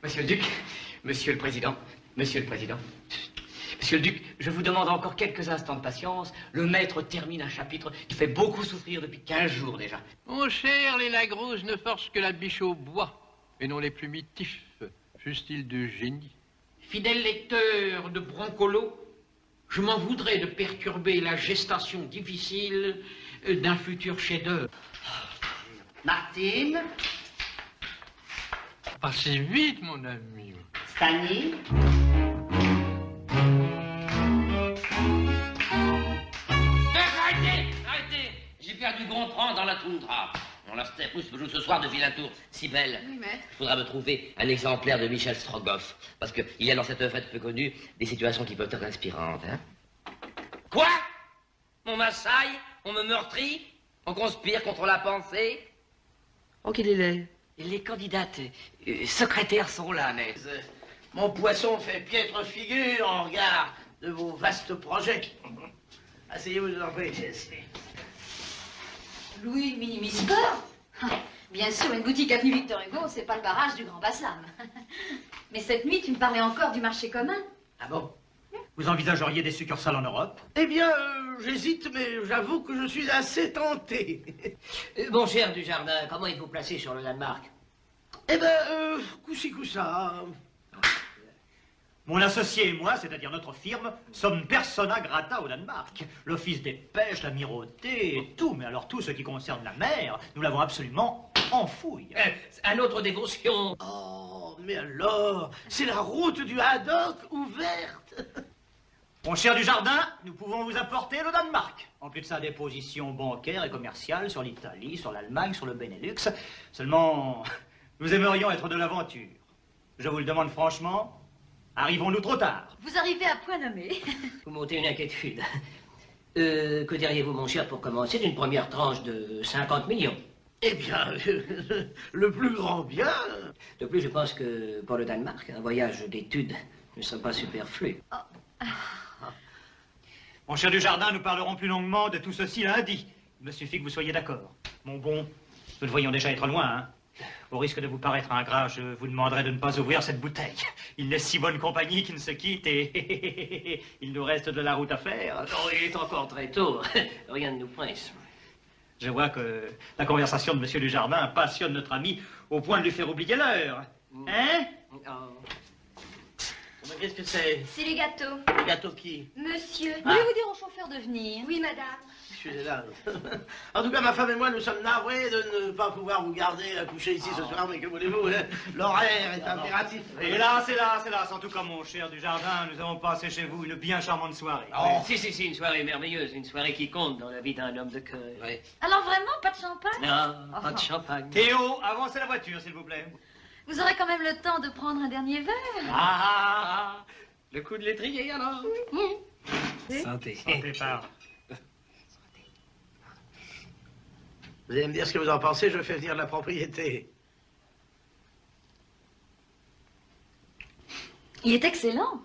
Monsieur le Duc, Monsieur le Président, Monsieur le Président. Monsieur le Duc, je vous demande encore quelques instants de patience. Le maître termine un chapitre qui fait beaucoup souffrir depuis 15 jours déjà. Mon cher, les Lagroses ne forcent que la biche au bois, et non les plumitifs, fussent-ils de génie. Fidèle lecteur de Broncolo, je m'en voudrais de perturber la gestation difficile d'un futur chef-d'œuvre. Martine. Pas si vite, mon ami. Stanley. Arrêtez. J'ai perdu Gontran dans la toundra. Mon Lasterpousse me joue ce soir de vilain tour. Si belle. Oui, maître. Il faudra me trouver un exemplaire de Michel Strogoff. Parce qu'il y a dans cette œuvre peu connue des situations qui peuvent être inspirantes. Hein? Quoi? On m'assaille? On me meurtrit? On conspire contre la pensée? Oh, qu'il est laid. Les candidates secrétaires sont là, mais... Mon poisson fait piètre figure en regard de vos vastes projets. Asseyez-vous, je vous en prie. Louis Minimiscore. Bien sûr, une boutique avenue Victor Hugo, c'est pas le barrage du Grand Bassam. Mais cette nuit, tu me parlais encore du marché commun. Ah bon? Vous envisageriez des succursales en Europe? Eh bien, j'hésite, mais j'avoue que je suis assez tenté. Mon cher Dujardin, comment êtes-vous placé sur le Danemark? Eh ben, coup-ci, coup-ça. Mon associé et moi, c'est-à-dire notre firme, sommes persona grata au Danemark. L'office des pêches, l'amirauté et tout, mais alors tout ce qui concerne la mer, nous l'avons absolument en fouille. À notre dévotion. Oh, mais alors, c'est la route du haddock ouverte. Mon cher Dujardin, nous pouvons vous apporter le Danemark. En plus de sa déposition bancaire et commerciale sur l'Italie, sur l'Allemagne, sur le Benelux. Seulement, nous aimerions être de l'aventure. Je vous le demande franchement, arrivons-nous trop tard? Vous arrivez à point nommé. Vous m'ôtez une inquiétude. Que diriez-vous, mon cher, pour commencer d'une première tranche de 50 millions? Eh bien, le plus grand bien. De plus, je pense que pour le Danemark, un voyage d'études ne serait pas superflu. Mon cher Dujardin, nous parlerons plus longuement de tout ceci lundi. Il me suffit que vous soyez d'accord. Mon bon, nous le voyons déjà être loin, hein. Au risque de vous paraître ingrat, je vous demanderai de ne pas ouvrir cette bouteille. Il n'est si bonne compagnie qu'il ne se quitte et il nous reste de la route à faire. Oh, il est encore très tôt. Rien ne nous presse. Je vois que la conversation de Monsieur Dujardin passionne notre ami au point de lui faire oublier l'heure. Hein? Qu'est-ce que c'est? C'est les gâteaux. Le gâteau qui? Monsieur, voulez-vous dire au chauffeur de venir? Oui, madame. Je suis là. En tout cas, ma femme et moi, nous sommes navrés de ne pas pouvoir vous garder à coucher ici ce soir, mais que voulez-vous, hein? L'horaire est impératif. Hélas, hélas, hélas. En tout cas, mon cher Dujardin, nous avons passé chez vous une bien charmante soirée. Oh. Si, une soirée merveilleuse, une soirée qui compte dans la vie d'un homme de cœur. Oui. Alors vraiment, pas de champagne? Non, pas de champagne. Théo, avancez la voiture, s'il vous plaît. Vous aurez quand même le temps de prendre un dernier verre. Le coup de l'étrier, alors? Santé. Santé, par. Vous allez me dire ce que vous en pensez, je fais venir de la propriété. Il est excellent.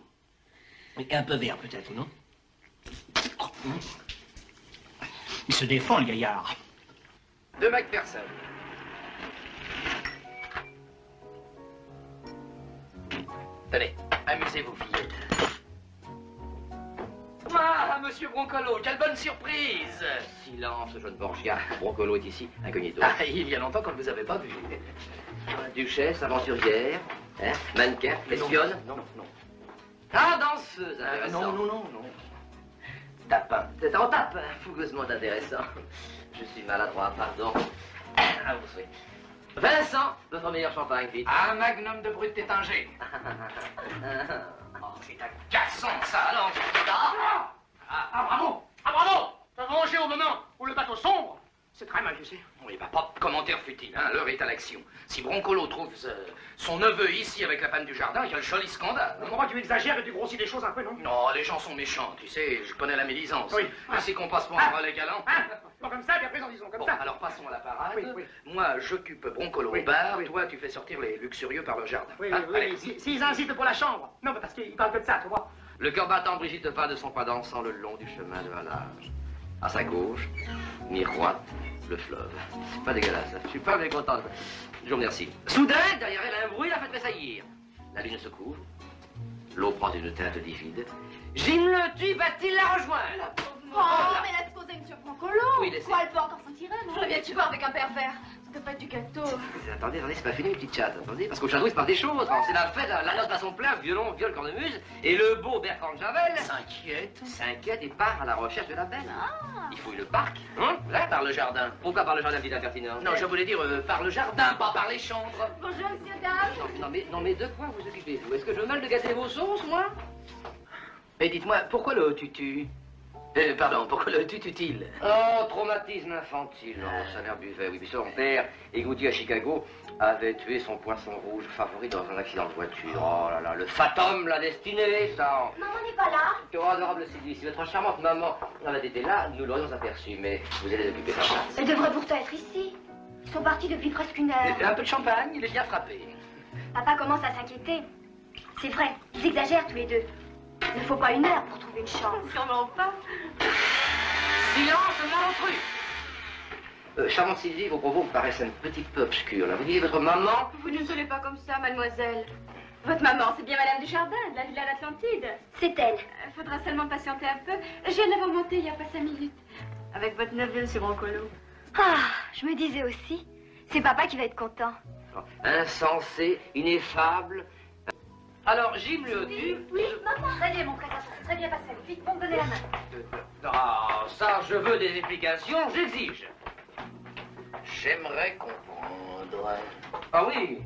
Un peu vert, peut-être, non? Il se défend, le gaillard. De Macpherson. Tenez, amusez-vous, fillette. Ah, monsieur Broncolo, quelle bonne surprise! Silence, jeune Borgia. Broncolo est ici, incognito. Ah, il y a longtemps qu'on ne vous avait pas vu. Duchesse, aventurière, hein, mannequin, espionne. Non. Ah, danseuse, intéressant. Non. Tapin. C'est en tape, fougueusement intéressant. Je suis maladroit, pardon. À vous souhaiter. Vincent, votre meilleur champagne, vite. Un magnum de brut tétingé. Oh, c'est agaçant, ça, alors. Bravo! T'as rangé au moment où le bateau sombre. C'est très mal, tu sais. Oui, bah, pas de commentaire futile, hein. L'heure est à l'action. Si Broncolo trouve son neveu ici avec la femme du jardin, il y a le joli scandale. Moi, tu exagères et tu grossis les choses un peu, non? Non, les gens sont méchants, tu sais, je connais la médisance. Oui. Ainsi qu'on passe pour un relais galant. Bon, comme ça, puis après, disons comme Bon, ça. alors passons à la parade. Oui. Moi, j'occupe Broncolo au bar, toi, tu fais sortir les luxurieux par leur jardin. Oui, Hein, allez. S'ils insistent pour la chambre. Non, mais parce qu'ils parlent que de ça, tu vois. Le cœur battant, Brigitte va de son pas dansant le long du chemin de Halage. À sa gauche, miroite, le fleuve. Pas dégueulasse, je suis pas mécontent. Je vous remercie. Soudain, derrière elle, un bruit la fait tressaillir. La lune se couvre. L'eau prend une teinte livide. Jim le tue, va-t-il la rejoindre? Oh, mais elle a posé M. Broncolo. Oui, laissez. Quoi, elle peut encore s'en tirer, non? Je viens de voir avec un pervers. Ça doit pas être du gâteau. Attendez, c'est pas fini, une petite chatte, attendez, parce qu'au château, il se passe des choses. C'est la fête, la noce à son plein, violon, viol, cornemuse, et le beau Bertrand Javel s'inquiète et part à la recherche de la belle. Il faut une barque, hein, là, par le jardin. Pourquoi par le jardin, dit impertinent? Non, je voulais dire par le jardin, pas par les chambres. Bonjour, monsieur, dame. Non, mais de quoi vous occupez-vous? Est-ce que je me mêle de gâter vos sauces, moi? Et dites-moi, pourquoi le tutu? Pardon, pourquoi le tutu-t-il? Oh, traumatisme infantile. Non, ça a l'air buvet, oui. Puis son père, égoutier à Chicago, avait tué son poisson rouge favori dans un accident de voiture. Oh là là, le fatum, la destinée, ça. Maman n'est pas là. Oh, adorable Sylvie, si votre charmante maman avait été là, nous l'aurions aperçue, mais vous allez occuper sa place. Elle devrait pourtant être ici. Ils sont partis depuis presque une heure. Un peu de champagne, il est bien frappé. Papa commence à s'inquiéter. C'est vrai, ils exagèrent tous les deux. Il ne faut pas une heure pour trouver une chambre. Sûrement pas. Silence, l'intrus! Charmante Sylvie, vos propos me paraissent un petit peu obscurs. Là, vous dites votre maman? Vous ne solez pas comme ça, mademoiselle. Votre maman, c'est bien Madame Dujardin, de la Villa d'Atlantide. C'est elle. Faudra seulement patienter un peu. Je viens de la voir monter il n'y a pas 5 minutes. Avec votre neveu, M. Broncolo. Ah, je me disais aussi. C'est papa qui va être content. Insensé, ineffable. Alors, Jim le tue. Oui, maman. Ça y est, mon frère, c'est très bien passé. Vite, vous me donnez la main. Ah, ça, je veux des explications, j'exige. J'aimerais comprendre. Ah oui,